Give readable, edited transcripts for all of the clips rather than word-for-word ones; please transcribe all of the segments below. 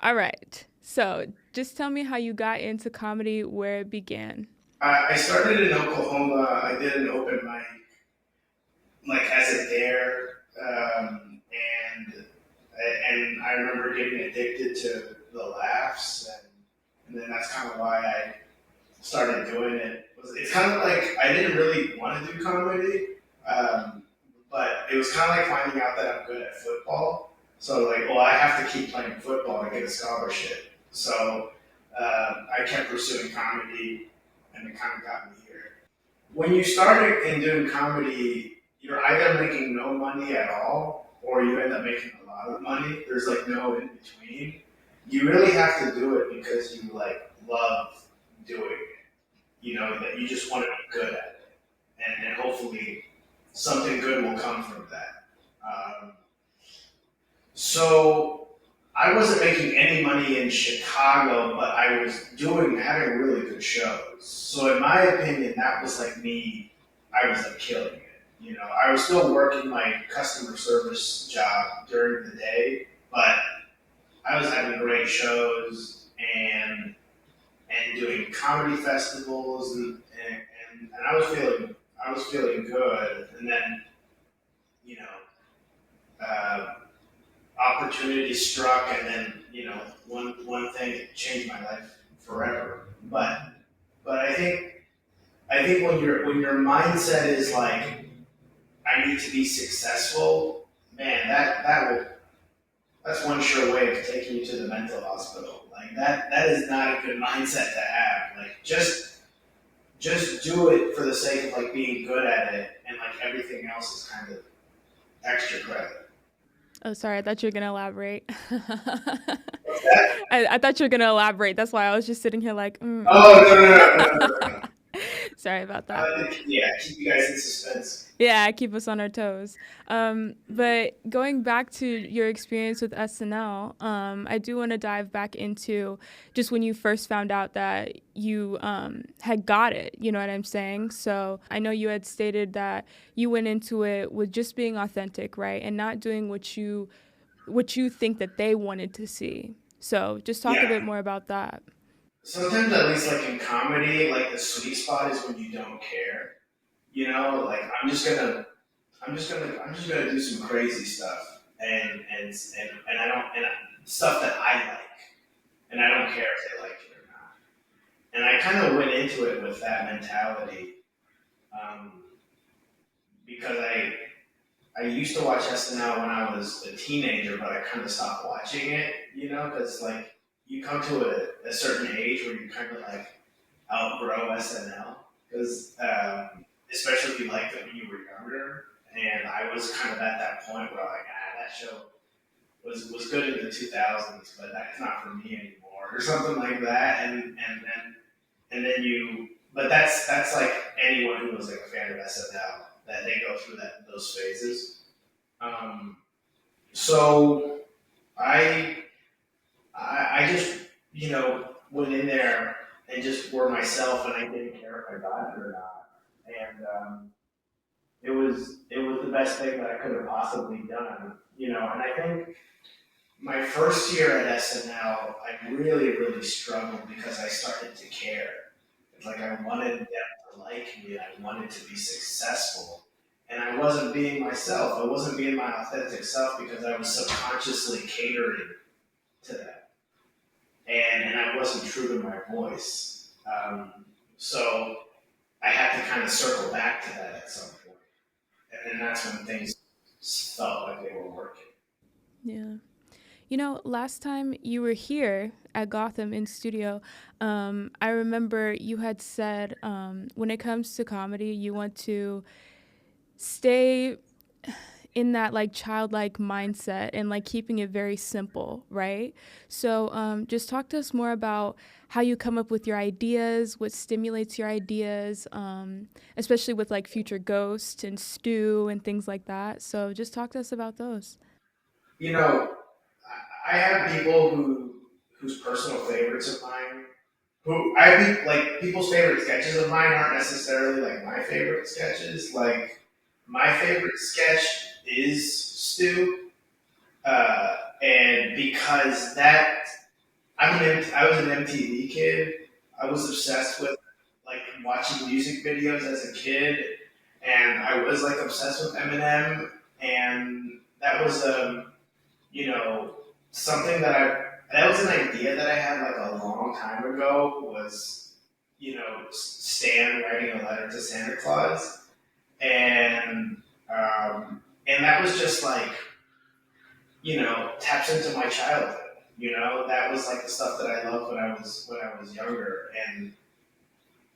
All right. So just tell me how you got into comedy, where it began. I started in Oklahoma. I did an open mic, like as a dare, and I remember getting addicted to the laughs, and then that's kind of why I started doing it. It's kind of like I didn't really want to do comedy, um, but it was kind of like finding out that I'm good at football. So like, well, I have to keep playing football to get a scholarship. So I kept pursuing comedy, and it kind of got me here. When you start in doing comedy, you're either making no money at all, or you end up making a lot of money. There's like no in between. You really have to do it because you like love doing it. You know that you just want to be good at it, and hopefully something good will come from that. So I wasn't making any money in Chicago, but I was having really good shows. So in my opinion, that was like me. I was like killing it. You know, I was still working my customer service job during the day, but I was having great shows and doing comedy festivals and I was feeling good. And then you know. Opportunity struck, and then one thing changed my life forever. But I think when your mindset is like I need to be successful, man, that's one sure way of taking you to the mental hospital. Like that is not a good mindset to have. Like just do it for the sake of like being good at it, and like everything else is kind of extra credit. Oh, sorry. I thought you were gonna elaborate. What's that? I thought you were gonna elaborate. That's why I was just sitting here like, Oh okay. no no no no no no. Sorry about that. Yeah, keep you guys in suspense. Yeah, keep us on our toes. But going back to your experience with SNL, I do want to dive back into just when you first found out that you had got it. You know what I'm saying? So I know you had stated that you went into it with just being authentic, right, and not doing what you think that they wanted to see. So just talk a Yeah. bit more about that. Sometimes, at least like in comedy, like the sweet spot is when you don't care. You know, like I'm just gonna do some crazy stuff, and I don't stuff that I like, and I don't care if they like it or not. And I kind of went into it with that mentality, um, because I used to watch SNL when I was a teenager, but I kind of stopped watching it, you know, because like you come to a certain age where you kind of like outgrow SNL, because especially if you liked it when you were younger, and I was kind of at that point where like that show was good in the 2000s, but that's not for me anymore, or something like that, and then you, but that's like anyone who was like a fan of SNL that they go through those phases. Um, so I, I just went in there and just were myself, and I didn't care if I got it or not. And it was the best thing that I could have possibly done. You know, and I think my first year at SNL, I really struggled because I started to care. It's like I wanted them to like me, and I wanted to be successful. And I wasn't being myself. I wasn't being my authentic self because I was subconsciously catering to that. And I wasn't true to my voice. So I had to kind of circle back to that at some point. And then that's when things felt like they were working. Yeah. You know, last time you were here at Gotham in studio, I remember you had said when it comes to comedy, you want to stay in that like childlike mindset and like keeping it very simple, right? So just talk to us more about how you come up with your ideas, what stimulates your ideas, especially with like Future Ghost and Stew and things like that. So just talk to us about those. You know, I have people whose personal favorites of mine, who I think like people's favorite sketches of mine aren't necessarily like my favorite sketches. Like my favorite sketch is Stu, and because I was an MTV kid. I was obsessed with like watching music videos as a kid, and I was like obsessed with Eminem, and that was you know something that was an idea that I had like a long time ago was Stan writing a letter to Santa Claus, and and that was just like taps into my childhood. That was like the stuff that I loved when I was younger, and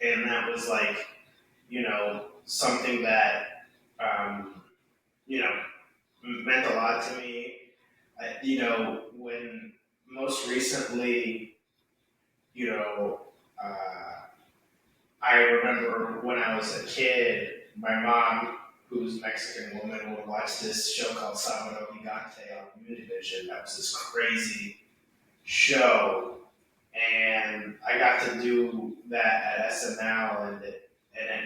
that was like something that you know meant a lot to me. When most recently, you know, uh, I remember when I was a kid, my mom, who's a Mexican woman, would watch this show called Sábado Gigante on Univision. That was this crazy show, and I got to do that at SNL, and it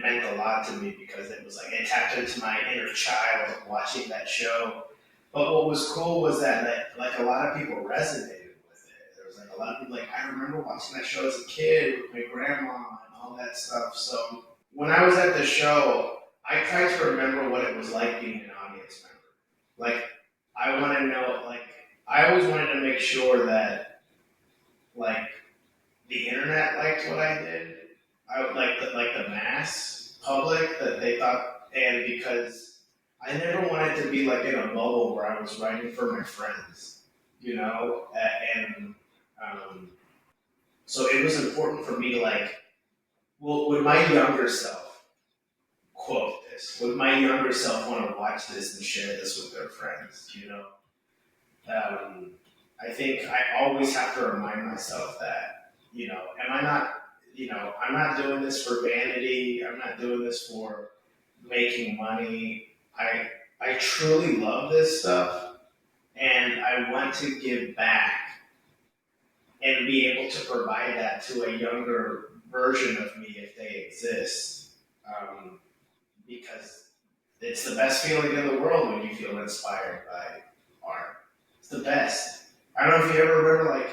meant a lot to me because it was like it tapped into my inner child of watching that show. But what was cool was that like a lot of people resonated with it. There was like a lot of people like I remember watching that show as a kid with my grandma and all that stuff. So when I was at the show, I tried to remember what it was like being an audience member. Like I want to know, like I always wanted to make sure that like the internet liked what I did. I would like the mass public that they thought, and because I never wanted to be like in a bubble where I was writing for my friends, and um, so it was important for me. Like, well, would my younger self quote this? Would my younger self want to watch this and share this with their friends? Um, I think I always have to remind myself that, am I not, I'm not doing this for vanity. I'm not doing this for making money. I truly love this stuff, and I want to give back and be able to provide that to a younger version of me if they exist. Um, because it's the best feeling in the world when you feel inspired by art. It's the best. I don't know if you ever remember like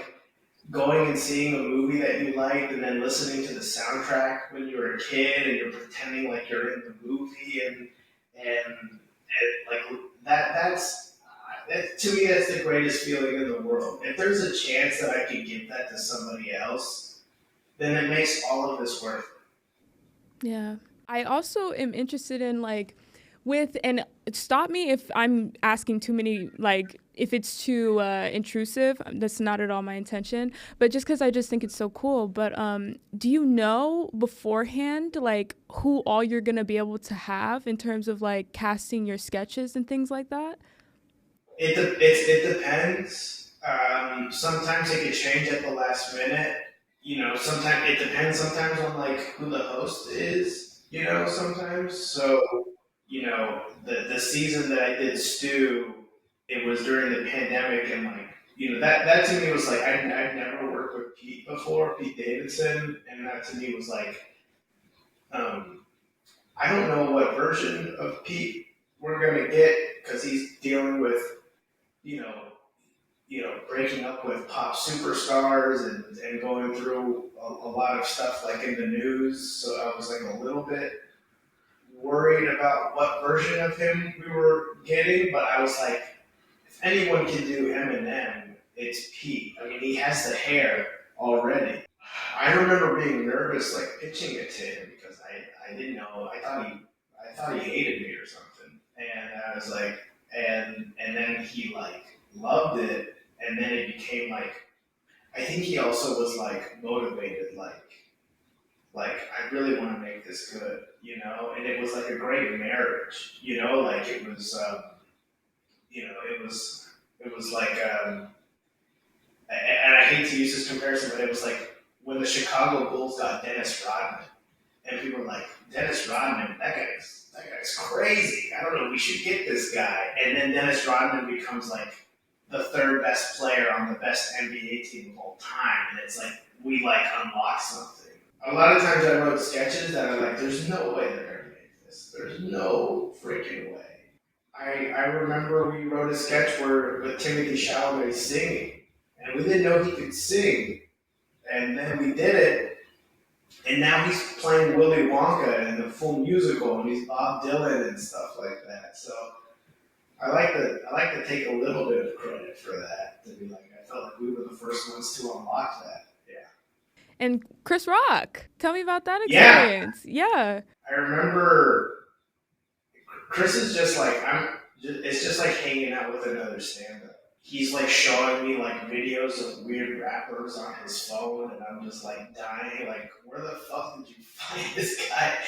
going and seeing a movie that you liked and then listening to the soundtrack when you were a kid and you're pretending like you're in the movie and like that to me that's the greatest feeling in the world. If there's a chance that I could give that to somebody else, then it makes all of this worth Yeah. I also am interested in like with and stop me if I'm asking too many like if it's too intrusive. That's not at all my intention. But just because I just think it's so cool. But do you know beforehand like who all you're gonna be able to have in terms of like casting your sketches and things like that? it depends. Sometimes it could change at the last minute. Sometimes it depends. Sometimes on like who the host is. Sometimes. So the season that I did Stew, it was during the pandemic, and like that to me was like I'd never worked with Pete before, Pete Davidson, and that to me was like um, I don't know what version of Pete we're gonna get because he's dealing with you know breaking up with pop superstars and going through a lot of stuff like in the news. So I was like a little bit worried about what version of him we were getting, but I was like, if anyone can do Eminem, it's Pete. I mean, he has the hair already. I remember being nervous, like pitching it to him because I didn't know. I thought he hated me or something, and I was like, and then he like loved it, and then it became like I think he also was like motivated, like I really want to make this good, and it was like a great marriage, like it was, it was like, and I hate to use this comparison, but it was like when the Chicago Bulls got Dennis Rodman, and people were like, Dennis Rodman, that guy's crazy. I don't know, we should get this guy, and then Dennis Rodman becomes like the third best player on the best NBA team of all time, and it's like we like unlock something. A lot of times I wrote sketches that are like, there's no way they're gonna make this. There's no freaking way. I remember we wrote a sketch where with Timothy Chalamet singing, and we didn't know he could sing. And then we did it, and now he's playing Willy Wonka in the full musical, and he's Bob Dylan and stuff like that. So I like to take a little bit of credit for that. To be like, I felt like we were the first ones to unlock that. Yeah. And Chris Rock, tell me about that Yeah, experience. Yeah. I remember Chris is just like I'm. It's just like hanging out with another stand-up. He's like showing me like videos of weird rappers on his phone, and I'm just like dying. Like, where the fuck did you find this guy?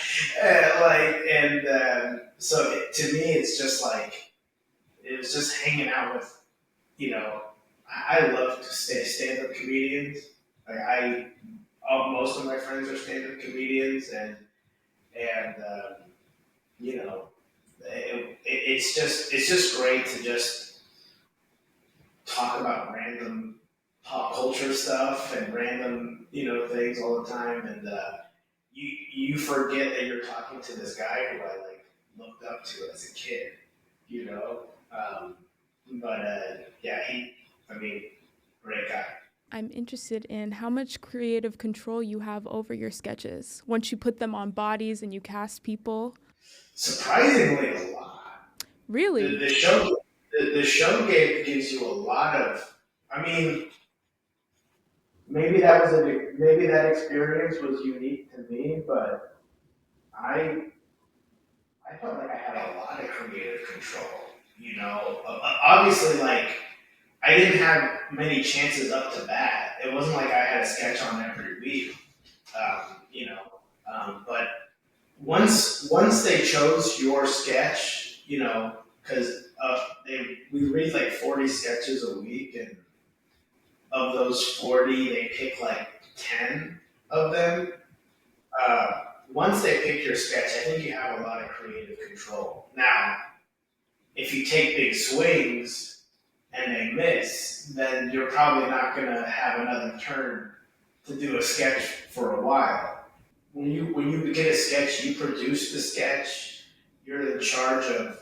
So to me, it's just like it was just hanging out with I love to stand-up comedians. Like most of my friends are stand-up comedians, and you know, it's just great to just talk about random pop culture stuff and random things all the time, and you forget that you're talking to this guy who I like looked up to as a kid, you know. Um, yeah, I mean, great guy. I'm interested in how much creative control you have over your sketches once you put them on bodies and you cast people. Surprisingly, a lot. The, Really? the show gives you a lot of. I mean, maybe that experience was unique to me, but I I felt like I had a lot of creative control. Obviously, like I didn't have many chances up to bat. It wasn't like I had a sketch on every week. Um, you know, but once they chose your sketch, because we read like 40 sketches a week, and of those 40, they pick like 10 of them. Once they pick your sketch, I think you have a lot of creative control. Now, if you take big swings and they miss, then you're probably not going to have another turn to do a sketch for a while. When you get a sketch, you produce the sketch. You're in charge of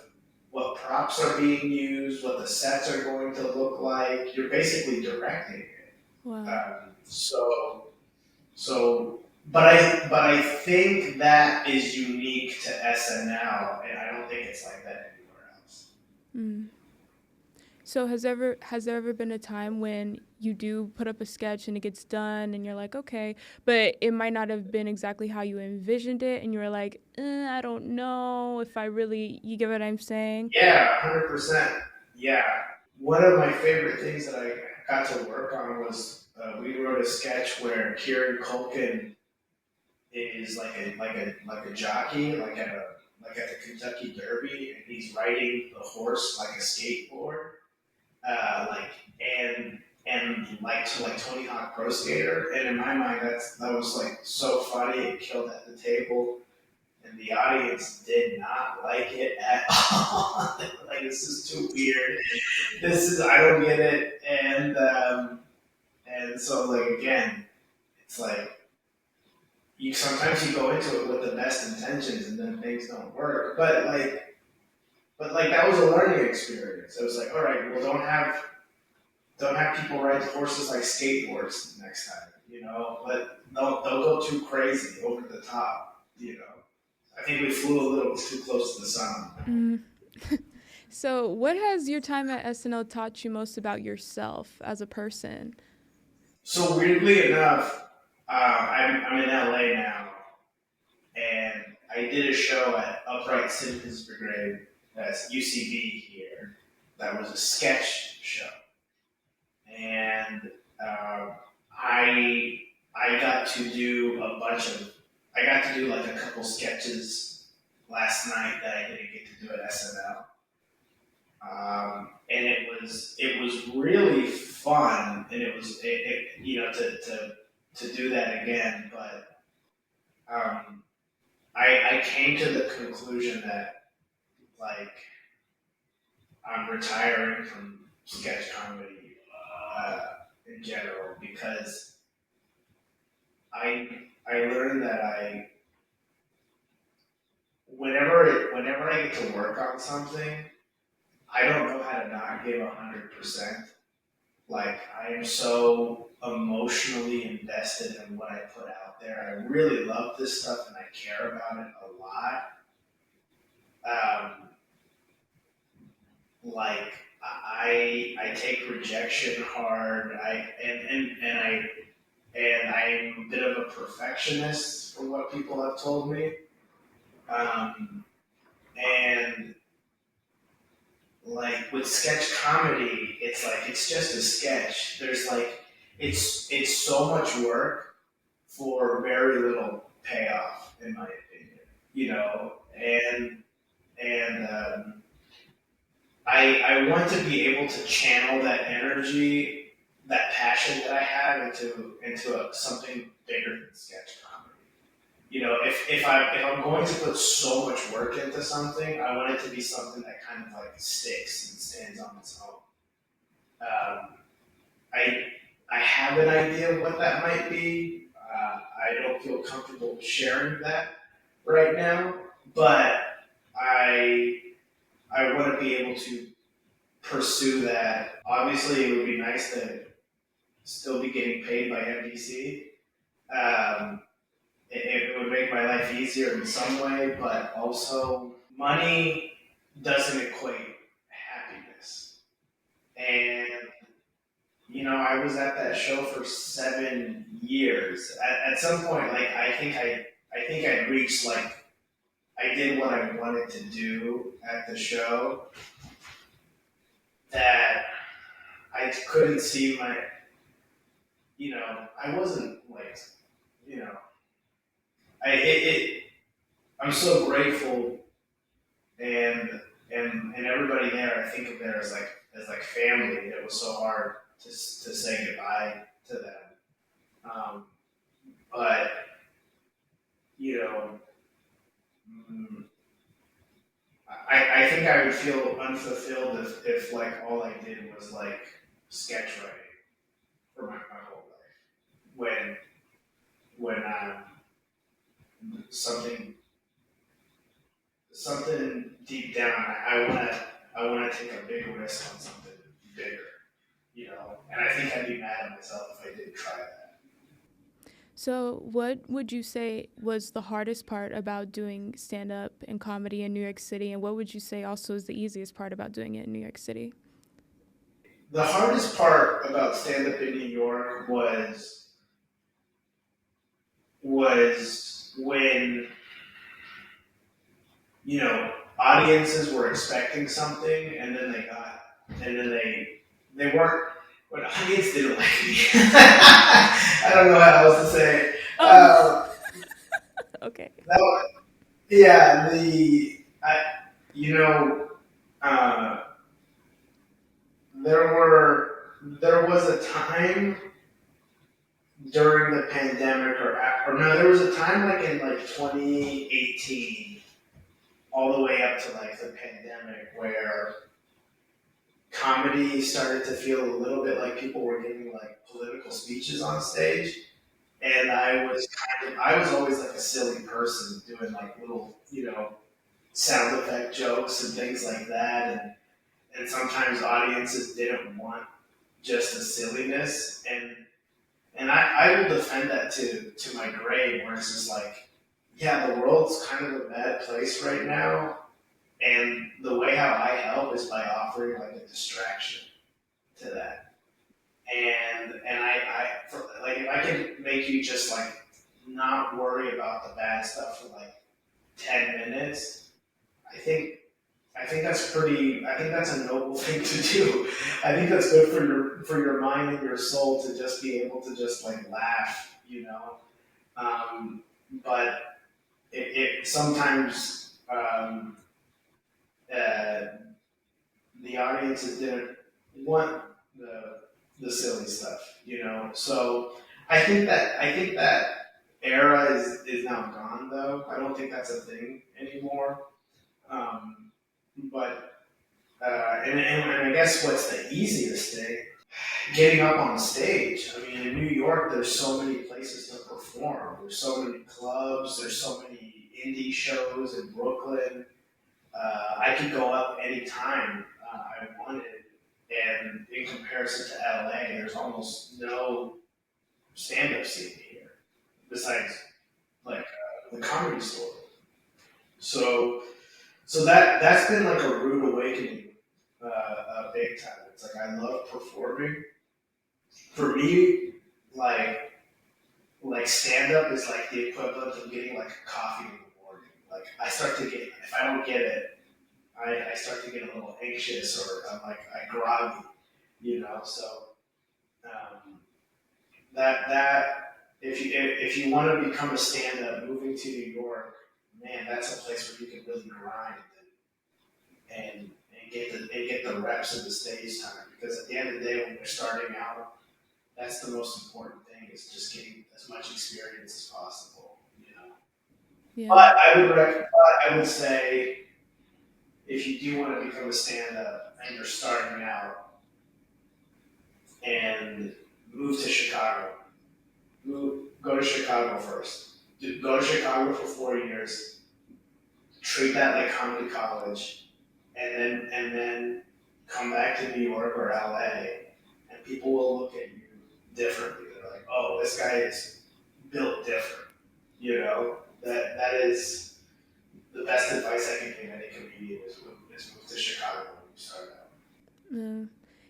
what props are being used, what the sets are going to look like. You're basically directing it. Wow. So, but I think that is unique to SNL, and I don't think it's like that anywhere else. Mm. So has there ever been a time when you do put up a sketch and it gets done and you're like, okay, but it might not have been exactly how you envisioned it, and you're like, I don't know if I really, you get what I'm saying? Yeah, 100%. Yeah. One of my favorite things that I got to work on was we wrote a sketch where Kieran Culkin is like a jockey, like at the Kentucky Derby, and he's riding the horse like a skateboard, like and like to like Tony Hawk Pro Skater. And in my mind, that was like so funny. It killed at the table, and the audience did not like it at all. Like, this is too weird. I don't get it. And so like again, it's like you sometimes you go into it with the best intentions and then things don't work. But that was a learning experience. It was like, all right, well, don't have people ride horses like skateboards next time, but don't go too crazy over the top. I think we flew a little too close to the sun. Mm. So, what has your time at SNL taught you most about yourself as a person? So weirdly enough, I'm in LA now, and I did a show at Upright Citizens Brigade, that's UCB here. That was a sketch show, and um, I I got to do a bunch of I got to do like a couple sketches last night that I didn't get to do at SNL. And it was really fun, and to do that again. But I came to the conclusion that like I'm retiring from sketch comedy in general, because I learned that whenever I get to work on something, I don't know how to not give 100%. Like I am so emotionally invested in what I put out there. I really love this stuff and I care about it a lot. Um, like I take rejection hard. I'm a bit of a perfectionist from what people have told me. Um, and like with sketch comedy, it's like it's just a sketch. There's like it's so much work for very little payoff, in my opinion. You know, and I want to be able to channel that energy, that passion that I have something bigger than sketch comedy. You know, if I'm going to put so much work into something, I want it to be something that kind of like sticks and stands on its own. Um, I I have an idea of what that might be. I don't feel comfortable sharing that right now, but I I want to be able to pursue that. Obviously, it would be nice to still be getting paid by NBC. Um, it would make my life easier in some way, but also money doesn't equate happiness. And you know, I was at that show for 7 years. At some point, like I think I reached like I did what I wanted to do at the show that I couldn't see my, you know, I wasn't like, you know, it I'm so grateful and everybody there I think of there as like family. It was so hard to say goodbye to them. Um, but you know, mm, I think I would feel unfulfilled if like all I did was like sketch writing for my whole life. When something something deep down, I wanna take a big risk on something bigger, you know. And I think I'd be mad at myself if I didn't try that. So, what would you say was the hardest part about doing stand up and comedy in New York City? And what would you say also is the easiest part about doing it in New York City? The hardest part about stand up in New York was when you know audiences were expecting something and then they weren't when audience didn't like me. I don't know how else to say it. Oh, okay. That was, yeah, the I, you know, uh, there was a time during the pandemic or no, there was a time like in like 2018 all the way up to like the pandemic where comedy started to feel a little bit like people were giving like political speeches on stage. And I was always like a silly person doing like little, you know, sound effect jokes and things like that. And sometimes audiences didn't want just the silliness. I will defend that to my grave, where it's just like, yeah, the world's kind of a bad place right now. And the way how I help is by offering like a distraction to that. Like if I can make you just like not worry about the bad stuff for like 10 minutes, I think I think that's a noble thing to do. I think that's good for your mind and your soul to just be able to just like laugh, you know. Um, but it sometimes uh, the audiences didn't want the silly stuff, you know. So I think that era is now gone though. I don't think that's a thing anymore. Um, but and I guess what's the easiest thing? Getting up on stage. I mean, in New York, there's so many places to perform. There's so many clubs. There's so many indie shows in Brooklyn. I could go up anytime I wanted, And in comparison to LA, there's almost no stand-up scene here besides like the comedy store. So that's been like a rude awakening, big time. It's like I love performing. For me, like stand up is like the equivalent of getting like a coffee in the morning. Like I start to get if I don't get it, I start to get a little anxious or I'm like I groggy, you know. So um, that if you want to become a stand up, moving to New York, man, that's a place where you can really grind and get the reps of the stage time. Because at the end of the day, when you're starting out, that's the most important thing is just getting as much experience as possible. You know. Yeah. I would say if you do want to become a stand up and you're starting out and move to Chicago, go to Chicago first. Go to Chicago for 4 years. Treat that like comedy college, and then come back to New York or LA, and people will look at you differently. They're like, "Oh, this guy is built different." You know that is the best advice I can give any comedian is move to Chicago when you start out. Uh,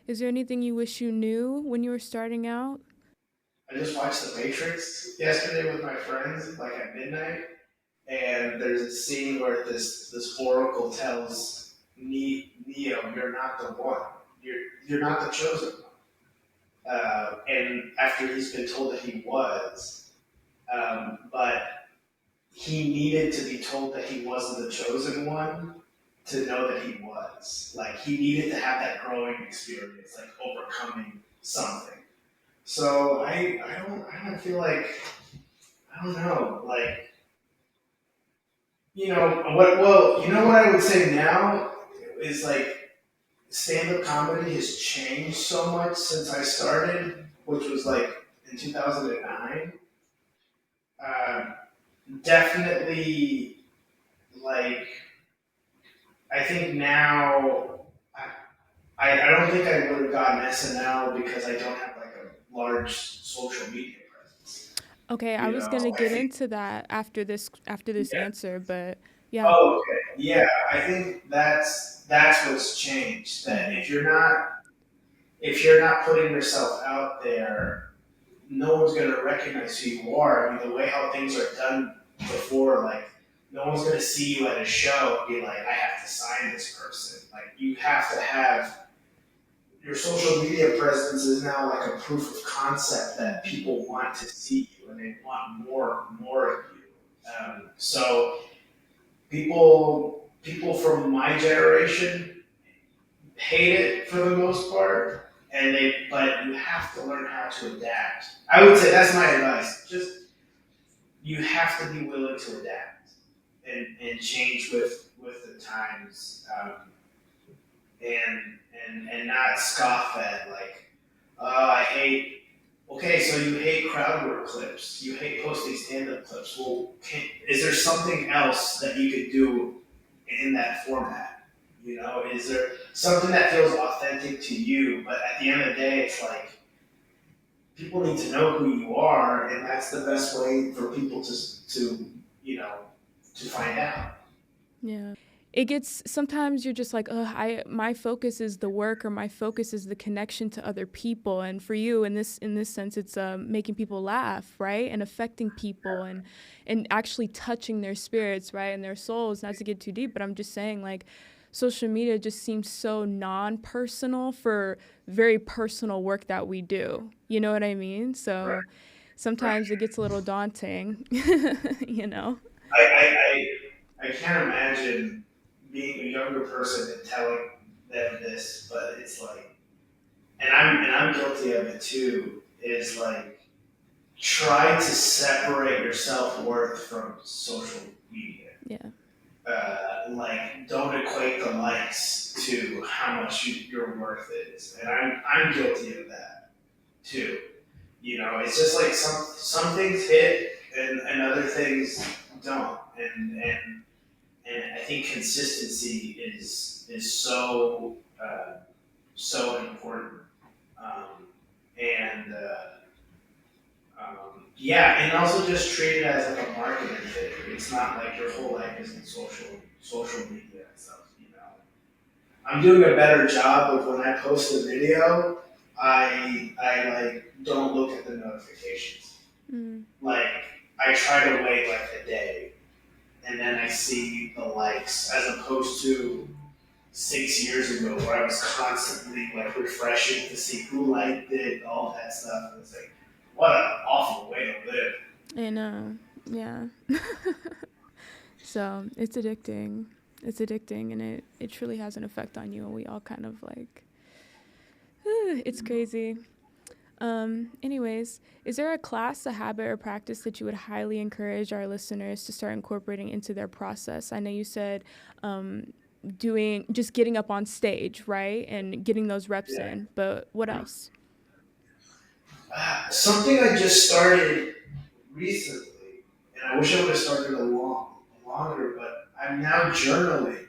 is there anything you wish you knew when you were starting out? I just watched The Matrix yesterday with my friends, like at midnight, and there's a scene where this oracle tells Neo, "You're not the one. You're not the chosen one." And after he's been told that he was, but he needed to be told that he wasn't the chosen one to know that he was. Like he needed to have that growing experience, like overcoming something. So I don't feel like I don't know like you know what well you know what I would say now is like stand up comedy has changed so much since I started, which was like in 2009. Um, Definitely like I think now I don't think I would have gotten SNL because I don't have like a large social media presence. Okay, I You was know, gonna I get think into that after this yeah. answer, but yeah. Oh, okay. Yeah, I think that's what's changed. That Hmm. if you're not putting yourself out there, no one's gonna recognize who you are. I mean, the way how things are done before, like no one's gonna see you at a show and be like, I have to sign this person. Like you have to have your social media presence is now like a proof of concept that Hmm. people want to see you and they want more of you. So people from my generation hate it for the most part, and they but you have to learn how to adapt. I would say that's my advice. Just you have to be willing to adapt and change with the times, and not scoff at like I hate. Okay, so you hate crowd work clips. You hate posting stand-up clips. Well, is there something else that you could do in that format? You know, is there something that feels authentic to you? But at the end of the day, it's like people need to know who you are, and that's the best way for people to you know to find out. Yeah. It gets sometimes you're just like, I my focus is the work or my focus is the connection to other people. And for you in this sense, it's making people laugh, right? And affecting people and actually touching their spirits, right? And their souls, not to get too deep, but I'm just saying like social media just seems so non-personal for very personal work that we do. You know what I mean? Right. So Right. sometimes it gets a little daunting, you know? I, I, I can't imagine being a younger person and telling them this, but it's like, and I'm guilty of it too. Is like try to separate your self worth from social media. Yeah. Like don't equate the likes to how much your worth is, and I'm guilty of that too. You know, it's just like some things hit and other things don't, and I think consistency is so. so important. Um, and yeah, and also just treat it as like a marketing thing. It's not like your whole life isn't social media and stuff. I'm doing a better job of when I post a video, I like don't look at the notifications. Mm. Like I try to wait like a day, and then I see the likes as opposed to 6 years ago where I was constantly like refreshing to see who liked it, all that stuff. And it's like, what an awful way to live. I know. Yeah. So it's addicting. It's addicting, and it truly has an effect on you. And we all kind of like, it's crazy. Anyways, is there a class, a habit, or practice that you would highly encourage our listeners to start incorporating into their process? I know you said um, doing just getting up on stage, right, and getting those reps Yeah. in. But what else? Something I just started recently, and I wish I would have started longer, but I'm now journaling.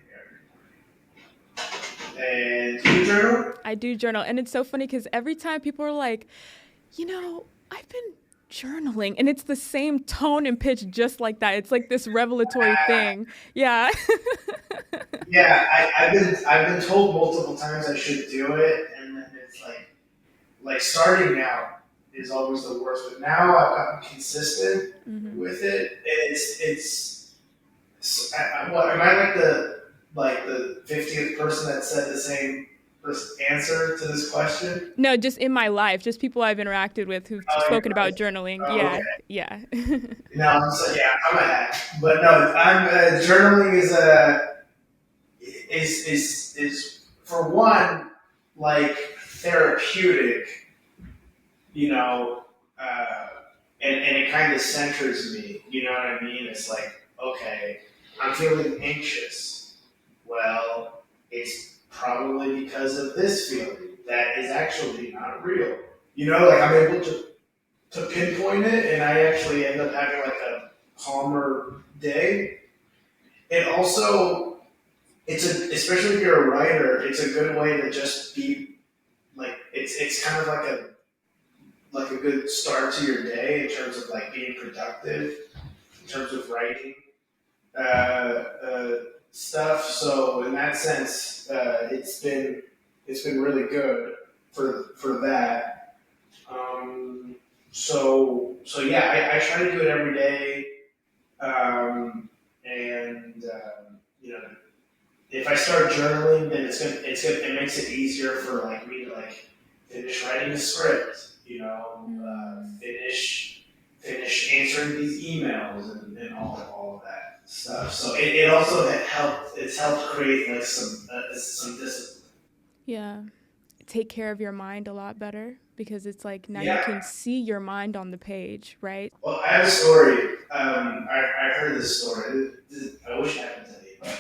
And do you journal? I do journal, and it's so funny because every time people are like, I've been journaling, and it's the same tone and pitch, just like that. It's like this revelatory thing. Yeah. Yeah, I've been told multiple times I should do it, and then it's like starting out is always the worst. But now I've gotten consistent Hmm. with it. What am I like the 50th person that said the same answer to this question? No, just in my life, just people I've interacted with who've Oh, spoken you're about right. journaling. Oh, Yeah, okay. yeah. No, yeah, I'm a hack. But no, I'm journaling is for one like therapeutic, you know, uh, and it kind of centers me. You know what I mean? It's like, okay, I'm feeling anxious. Well, it's probably because of this feeling that is actually not real. Like I'm able to pinpoint it, and I actually end up having like a calmer day. And also, especially if you're a writer, it's a good way to just be like it's kind of like a good start to your day in terms of like being productive, in terms of writing uh, uh, stuff. So in that sense, it's been really good for that. Um, so yeah, I try to do it every day, and if I start journaling, then it makes it easier for like me to like finish writing the script, Mm. finish answering these emails and all of that stuff. So it also it's helped create like some discipline. Yeah. Take care of your mind a lot better because it's like now you Yeah. can see your mind on the page, right? Well, I have a story. I heard this story. I wish it happened to me, but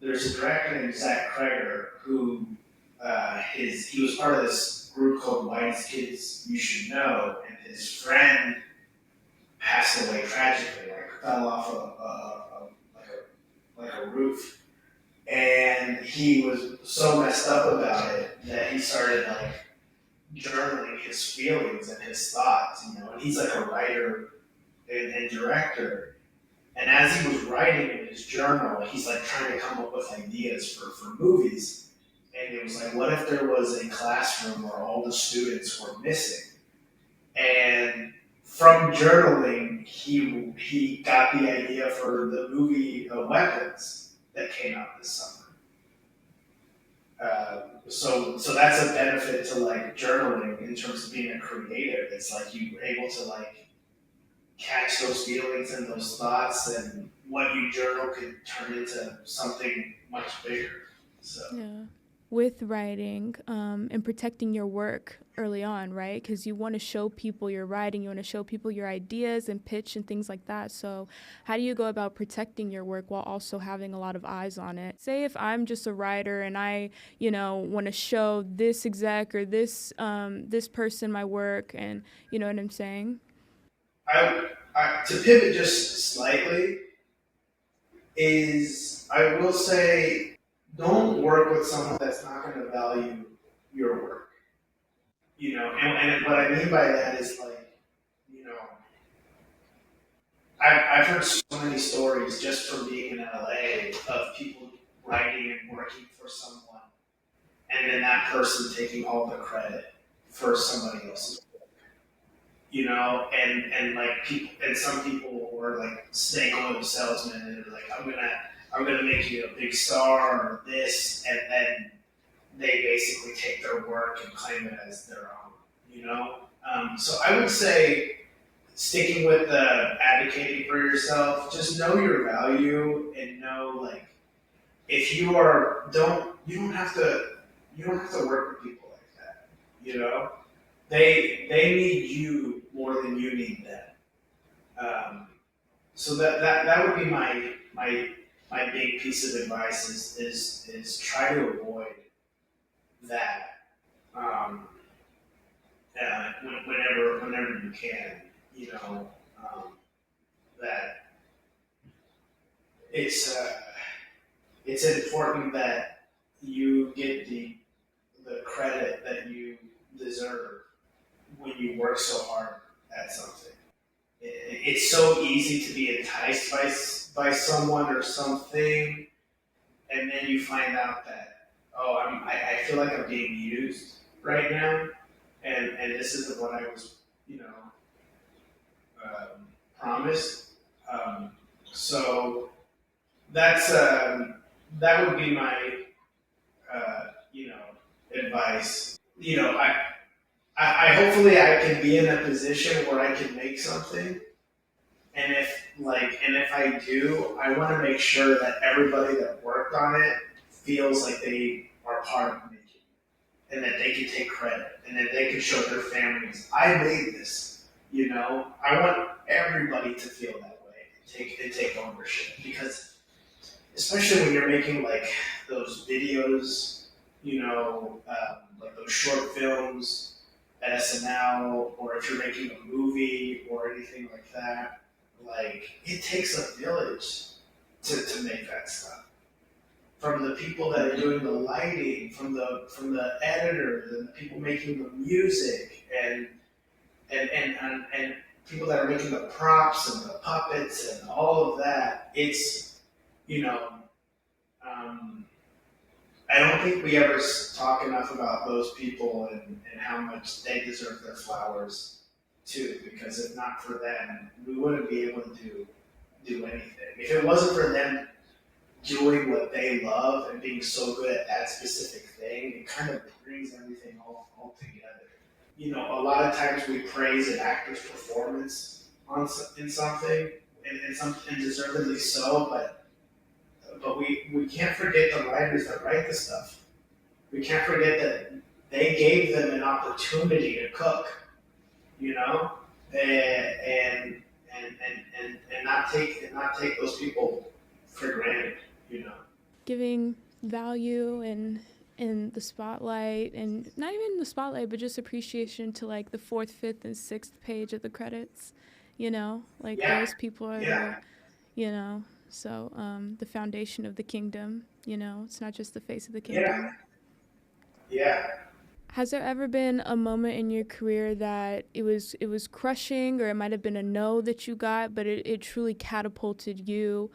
there's a director named Zach Kreger who he was part of this group called White's Kids You Should Know, and his friend passed away tragically, like fell off like a roof, and he was so messed up about it that he started like journaling his feelings and his thoughts, and he's like a writer and director. And as he was writing in his journal, he's like trying to come up with ideas for movies. And it was like, what if there was a classroom where all the students were missing? And from journaling, he got the idea for the movie Weapons that came out this summer. So that's a benefit to like journaling in terms of being a creative. It's like you're able to like catch those feelings and those thoughts, and what you journal could turn into something much bigger. So Yeah. With writing and protecting your work early on, right? Because you want to show people your writing, you want to show people your ideas and pitch and things like that. So, how do you go about protecting your work while also having a lot of eyes on it? Say, if I'm just a writer and I, want to show this exec or this person my work, and you know what I'm saying? to pivot just slightly I will say don't work with someone that's not going to value your work. And what I mean by that is like, you know, I've heard so many stories just from being in LA of people writing and working for someone, and then that person taking all the credit for somebody else's, and like people, and some people were like snake oil salesmen, and they're like, I'm gonna make you a big star or this, and then they basically take their work and claim it as their own, you know. So I would say sticking with the advocating for yourself, just know your value and know like if you are don't you don't have to work with people like that. You know, they need you more than you need them. Um, so that would be my big piece of advice is try to avoid that um, whenever you can. You know that it's it's important that you get the credit that you deserve when you work so hard at something. It's so easy to be enticed by someone or something, and then you find out that I feel like I'm being used right now, and this isn't what I was you know promised. Um, so that's that would be my advice. I hopefully I can be in a position where I can make something, and if I do, I want to make sure that everybody that worked on it feels like they are part of making it, and that they can take credit, and that they can show their families, I made this. I want everybody to feel that way and take ownership because especially when you're making like those videos, like those short films at SNL, or if you're making a movie or anything like that, like it takes a village to make that stuff. From the people that are doing the lighting, from the editors and the people making the music, and people that are making the props and the puppets and all of that. It's you know um, I don't think we ever talk enough about those people and how much they deserve their flowers too. Because if not for them, we wouldn't be able to do anything. If it wasn't for them doing what they love and being so good at that specific thing, it kind of brings everything all together. A lot of times we praise an actor's performance in something, and deservedly so, but we can't forget the writers that write the stuff. We can't forget that they gave them an opportunity to cook, you know, and not take those people for granted, you know. Giving value and in the spotlight, and not even the spotlight, but just appreciation to like the fourth, fifth, and sixth page of the credits. Like Yeah, those people are yeah, so the foundation of the kingdom. It's not just the face of the yeah, kingdom. yeah. Has there ever been a moment in your career that it was crushing, or it might have been a no that you got, but it truly catapulted you,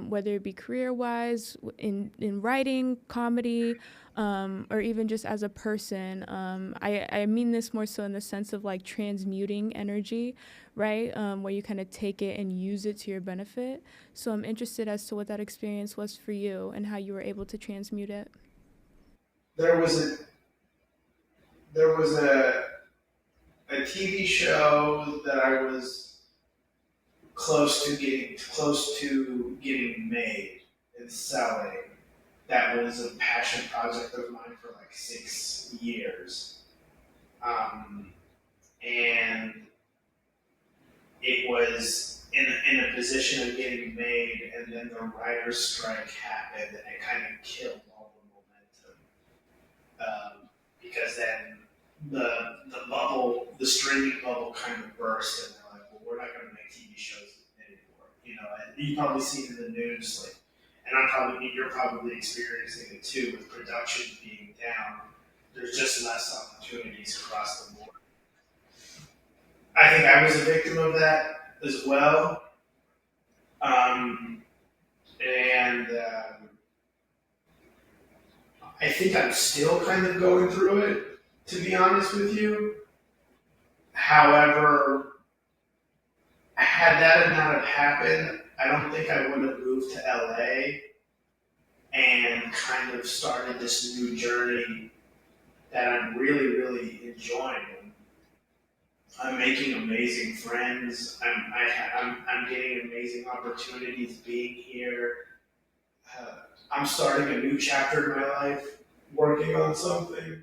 whether it be career wise, in writing, comedy, or even just as a person? I mean this more so in the sense of like transmuting energy, right? Where you kind of take it and use it to your benefit. So I'm interested as to what that experience was for you and how you were able to transmute it. There was a TV show that I was close to getting made and selling. That was a passion project of mine for like 6 years. And it was in a position of getting made, and then the writer's strike happened, and it kind of killed all the momentum. Because then the streaming bubble kind of burst, and they're like, well, we're not going to make TV shows anymore. And you probably see it in the news, like, and you're probably experiencing it too with production being down. there's just less opportunities across the board. I think I was a victim of that as well. Um, and I think I'm still kind of going through it, to be honest with you. However, had that not have happened, I don't think I would have moved to LA and kind of started this new journey that I'm really, really enjoying. I'm making amazing friends. I'm getting amazing opportunities being here. Uh, I'm starting a new chapter in my life, working on something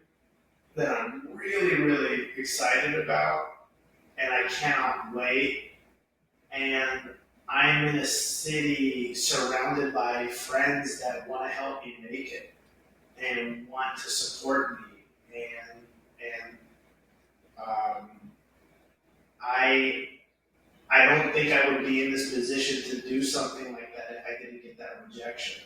that I'm really, really excited about, and I cannot wait. And I'm in a city surrounded by friends that want to help me make it and want to support me. And um, I I don't think I would be in this position to do something like that if I didn't get that rejection.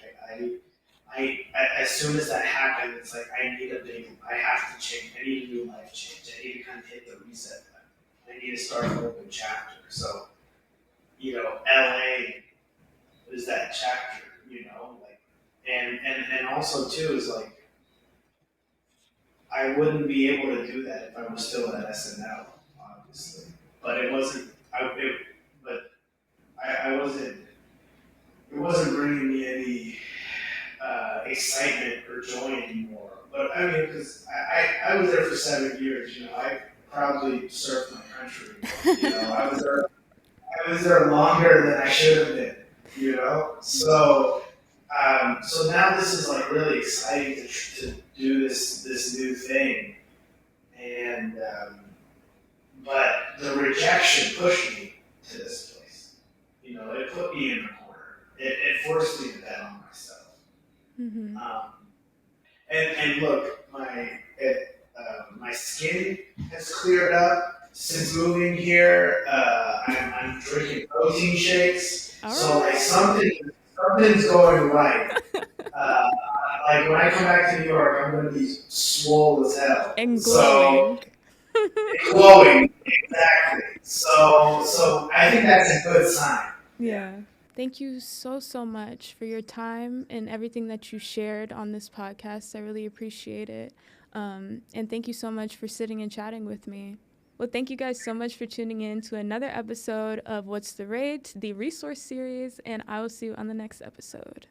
As soon as that happened, it's like I have to change. I need a new life change. I need to kind of hit the reset button. I need to start a whole new chapter. So, LA is that chapter, like, and also too is like, I wouldn't be able to do that if I was still at SNL, obviously. But it wasn't, but I wasn't, it wasn't bringing me any excitement or joy anymore. But I mean, because I was there for 7 years, I proudly served my country. I was there longer than I should have been, So now this is like really exciting to do this new thing, and but the rejection pushed me to this place. It put me in the corner. It forced me to bet on myself. Mm-hmm. Um, and look, my skin has cleared up since moving here. I'm drinking protein shakes, All so like right. something's going right. Uh, like when I come back to New York, I'm going to be swole as hell. And So glowing. glowing, exactly. So I think that's a good sign. Yeah. Yeah. Thank you so, so much for your time and everything that you shared on this podcast. I really appreciate it. And thank you so much for sitting and chatting with me. Well, thank you guys so much for tuning in to another episode of What's the Rate, the resource series, and I will see you on the next episode.